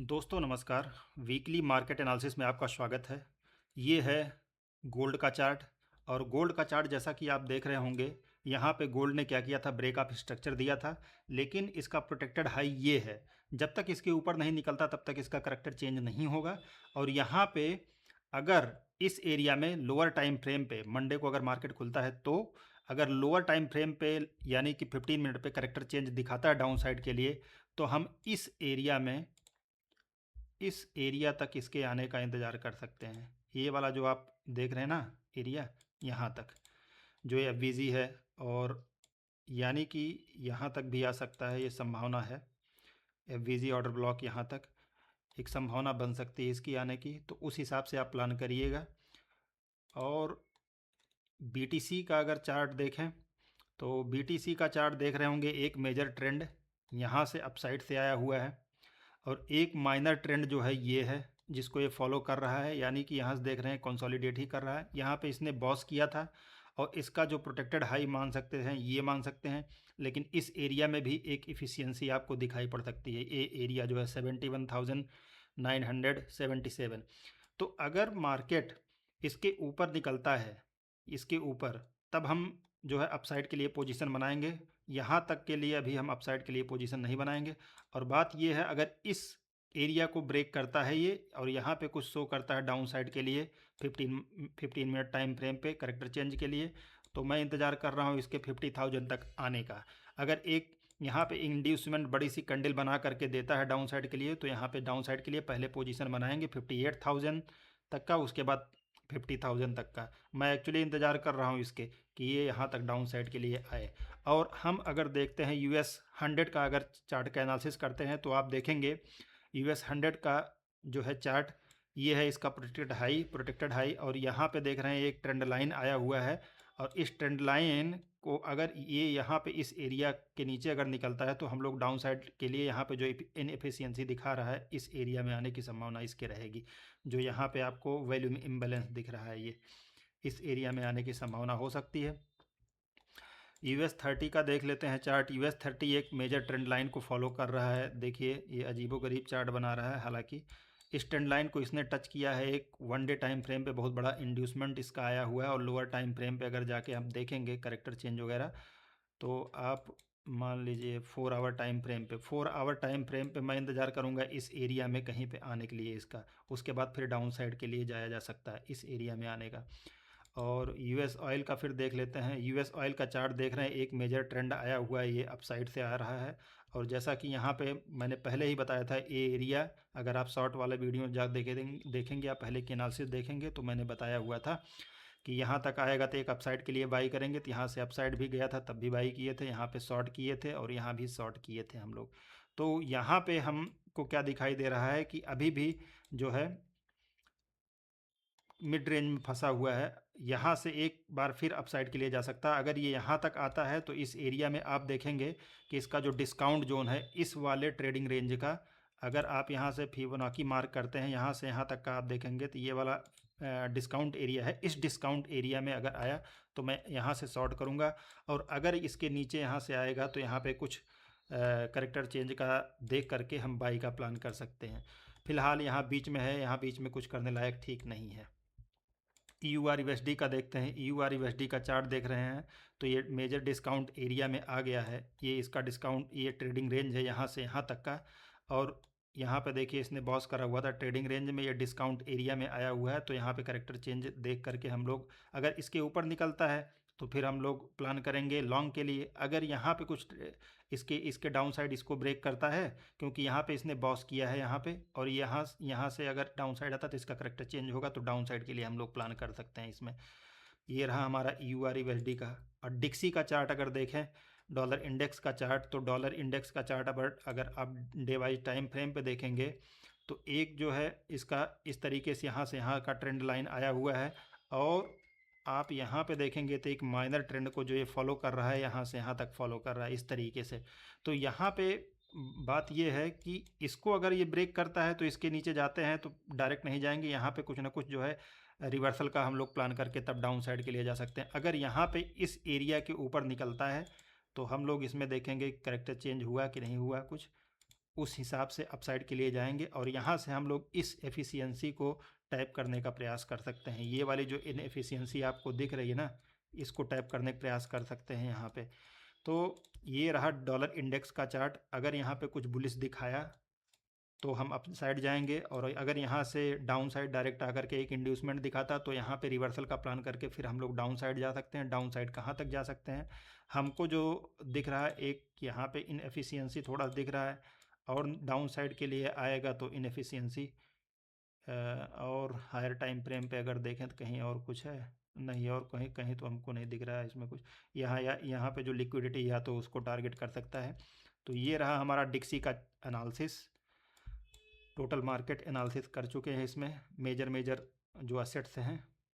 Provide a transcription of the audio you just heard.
दोस्तों नमस्कार। Weekly market analysis में आपका स्वागत है। ये है गोल्ड का चार्ट। और गोल्ड का चार्ट जैसा कि आप देख रहे होंगे, यहाँ पे गोल्ड ने क्या किया था, ब्रेकअप स्ट्रक्चर दिया था। लेकिन इसका प्रोटेक्टेड हाई ये है, जब तक इसके ऊपर नहीं निकलता तब तक इसका करेक्टर चेंज नहीं होगा। और यहाँ पे अगर इस एरिया में लोअर टाइम फ्रेम पे मंडे को अगर मार्केट खुलता है, तो अगर लोअर टाइम फ्रेम पे यानी कि 15 मिनट पे करेक्टर चेंज दिखाता है डाउन साइड के लिए, तो हम इस एरिया तक इसके आने का इंतज़ार कर सकते हैं। ये वाला जो आप देख रहे हैं ना एरिया, यहाँ तक जो ये एफवीजी है, और यानी कि यहाँ तक भी आ सकता है, ये संभावना है। एफवीजी ऑर्डर ब्लॉक यहाँ तक एक संभावना बन सकती है इसकी आने की, तो उस हिसाब से आप प्लान करिएगा। और बीटीसी का अगर चार्ट देखें, तो बीटीसी का चार्ट देख रहे होंगे, एक मेजर ट्रेंड यहाँ से अपसाइड से आया हुआ है, और एक माइनर ट्रेंड जो है ये है जिसको ये फॉलो कर रहा है। यानी कि यहाँ से देख रहे हैं कंसोलिडेट ही कर रहा है। यहाँ पे इसने बॉस किया था, और इसका जो प्रोटेक्टेड हाई मान सकते हैं, ये मान सकते हैं। लेकिन इस एरिया में भी एक इफ़िशियंसी आपको दिखाई पड़ सकती है। ये एरिया जो है 71,977। तो अगर मार्केट इसके ऊपर निकलता है, इसके ऊपर, तब हम जो है अपसाइड के लिए पोजीशन बनाएंगे। यहाँ तक के लिए अभी हम अपसाइड के लिए पोजीशन नहीं बनाएंगे। और बात ये है, अगर इस एरिया को ब्रेक करता है ये, और यहाँ पे कुछ शो करता है डाउन साइड के लिए 15 मिनट टाइम फ्रेम पे करेक्टर चेंज के लिए, तो मैं इंतज़ार कर रहा हूँ इसके 50,000 तक आने का। अगर एक यहाँ पे इंड्यूसमेंट बड़ी सी कैंडल बना करके देता है डाउन साइड के लिए, तो यहाँ पे डाउन साइड के लिए पहले पोजीशन बनाएंगे 58,000 तक का, उसके बाद 50,000 तक का। मैं एक्चुअली इंतज़ार कर रहा हूँ इसके कि ये यहाँ तक डाउन साइड के लिए आए। और हम अगर देखते हैं यूएस 100 का, अगर चार्ट का एनालिसिस करते हैं, तो आप देखेंगे यूएस 100 का जो है चार्ट, ये है इसका प्रोटेक्टेड हाई। और यहाँ पे देख रहे हैं एक ट्रेंड लाइन आया हुआ है, और इस ट्रेंड लाइन को अगर ये यहाँ पे इस एरिया के नीचे अगर निकलता है, तो हम लोग डाउन साइड के लिए यहाँ पे जो इनएफिशिएंसी दिखा रहा है, इस एरिया में आने की संभावना इसके रहेगी। जो यहाँ पे आपको वैल्यूम इम्बैलेंस दिख रहा है, ये इस एरिया में आने की संभावना हो सकती है। यूएस 30 का देख लेते हैं चार्ट। यूएस 30 एक मेजर ट्रेंड लाइन को फॉलो कर रहा है। देखिए ये अजीबोगरीब चार्ट बना रहा है, हालांकि इस ट्रेंड लाइन को इसने टच किया है। एक वन डे टाइम फ्रेम पे बहुत बड़ा इंड्यूसमेंट इसका आया हुआ है, और लोअर टाइम फ्रेम पे अगर जाके हम देखेंगे करेक्टर चेंज वगैरह, तो आप मान लीजिए 4 आवर टाइम फ्रेम पे मैं इंतज़ार करूंगा इस एरिया में कहीं पे आने के लिए इसका। उसके बाद फिर डाउन साइड के लिए जाया जा सकता है इस एरिया में आने का। और यूएस ऑयल का फिर देख लेते हैं। यूएस ऑयल का चार्ट देख रहे हैं, एक मेजर ट्रेंड आया हुआ है, ये अपसाइड से आ रहा है। और जैसा कि यहाँ पे मैंने पहले ही बताया था, ये एरिया, अगर आप शॉर्ट वाले वीडियो जा देखेंगे आप पहले की एनालिसिस देखेंगे, तो मैंने बताया हुआ था कि यहाँ तक आएगा तो एक अपसाइड के लिए बाई करेंगे। तो यहाँ से अपसाइड भी गया था, तब भी बाई किए थे, यहाँ पे शॉर्ट किए थे, और यहाँ भी शॉर्ट किए थे हम लोग। तो यहाँ पे हमको क्या दिखाई दे रहा है कि अभी भी जो है मिड रेंज में फंसा हुआ है। यहाँ से एक बार फिर अपसाइड के लिए जा सकता है। अगर ये यहाँ तक आता है, तो इस एरिया में आप देखेंगे कि इसका जो डिस्काउंट जोन है, इस वाले ट्रेडिंग रेंज का, अगर आप यहाँ से फिबोनाची मार्क करते हैं, यहाँ से यहाँ तक का आप देखेंगे, तो ये वाला डिस्काउंट एरिया है। इस डिस्काउंट एरिया में अगर आया, तो मैं यहाँ से शॉर्ट करूँगा। और अगर इसके नीचे यहाँ से आएगा, तो यहाँ पे कुछ करेक्टर चेंज का देख करके हम बाई का प्लान कर सकते हैं। फिलहाल यहाँ बीच में है, यहाँ बीच में कुछ करने लायक ठीक नहीं है। यू आर यूएसडी का देखते हैं। यू आर यूएसडी का चार्ट देख रहे हैं, तो ये मेजर डिस्काउंट एरिया में आ गया है। ये इसका डिस्काउंट, ये ट्रेडिंग रेंज है यहाँ से यहाँ तक का। और यहाँ पे देखिए इसने बॉस करा हुआ था ट्रेडिंग रेंज में, ये डिस्काउंट एरिया में आया हुआ है। तो यहाँ पे करेक्टर चेंज देख करके हम लोग, अगर इसके ऊपर निकलता है, तो फिर हम लोग प्लान करेंगे लॉन्ग के लिए। अगर यहाँ पे कुछ इसके इसके डाउन साइड इसको ब्रेक करता है, क्योंकि यहाँ पे इसने बॉस किया है यहाँ पे, और यहाँ से अगर डाउन साइड आता है, तो इसका करेक्टर चेंज होगा, तो डाउन साइड के लिए हम लोग प्लान कर सकते हैं इसमें। ये रहा हमारा यू आर यूएसडी का। और डिक्सी का चार्ट अगर देखें, डॉलर इंडेक्स का चार्ट, तो डॉलर इंडेक्स का चार्ट अगर आप डे वाइज टाइम फ्रेम पे देखेंगे, तो एक जो है इसका इस तरीके से यहाँ का ट्रेंड लाइन आया हुआ है। और आप यहाँ पे देखेंगे तो एक माइनर ट्रेंड को जो ये फॉलो कर रहा है, यहाँ से यहाँ तक फॉलो कर रहा है इस तरीके से। तो यहाँ पे बात ये है कि इसको अगर ये ब्रेक करता है, तो इसके नीचे जाते हैं, तो डायरेक्ट नहीं जाएंगे। यहाँ पे कुछ ना कुछ जो है रिवर्सल का हम लोग प्लान करके तब डाउन साइड के लिए जा सकते हैं। अगर यहाँ पे इस एरिया के ऊपर निकलता है, तो हम लोग इसमें देखेंगे करेक्टर चेंज हुआ कि नहीं हुआ कुछ। उस हिसाब से अपसाइड के लिए जाएंगे और यहाँ से हम लोग इस एफिशिएंसी को टैप करने का प्रयास कर सकते हैं। ये वाली जो इनएफिशिएंसी आपको दिख रही है ना, इसको टैप करने का प्रयास कर सकते हैं यहाँ पे। तो ये रहा डॉलर इंडेक्स का चार्ट। अगर यहाँ पे कुछ बुलिश दिखाया तो हम अप साइड जाएंगे, और अगर यहाँ से डाउन साइड डायरेक्ट आकर के एक इंड्यूसमेंट दिखाता तो यहाँ पे रिवर्सल का प्लान करके फिर हम लोग डाउन साइड जा सकते हैं। डाउन साइड कहाँ तक जा सकते हैं, हमको जो दिख रहा है एक यहाँ पे इनएफिशिएंसी थोड़ा दिख रहा है, और डाउन साइड के लिए आएगा तो इनएफिशिएंसी और हायर टाइम फ्रेम पे अगर देखें तो कहीं और कुछ है नहीं, और कहीं कहीं तो हमको नहीं दिख रहा है इसमें कुछ। यहाँ पे जो लिक्विडिटी या तो उसको टारगेट कर सकता है। तो ये रहा हमारा डिक्सी का एनालिसिस। टोटल मार्केट एनालिसिस कर चुके हैं, इसमें मेजर जो असेट्स हैं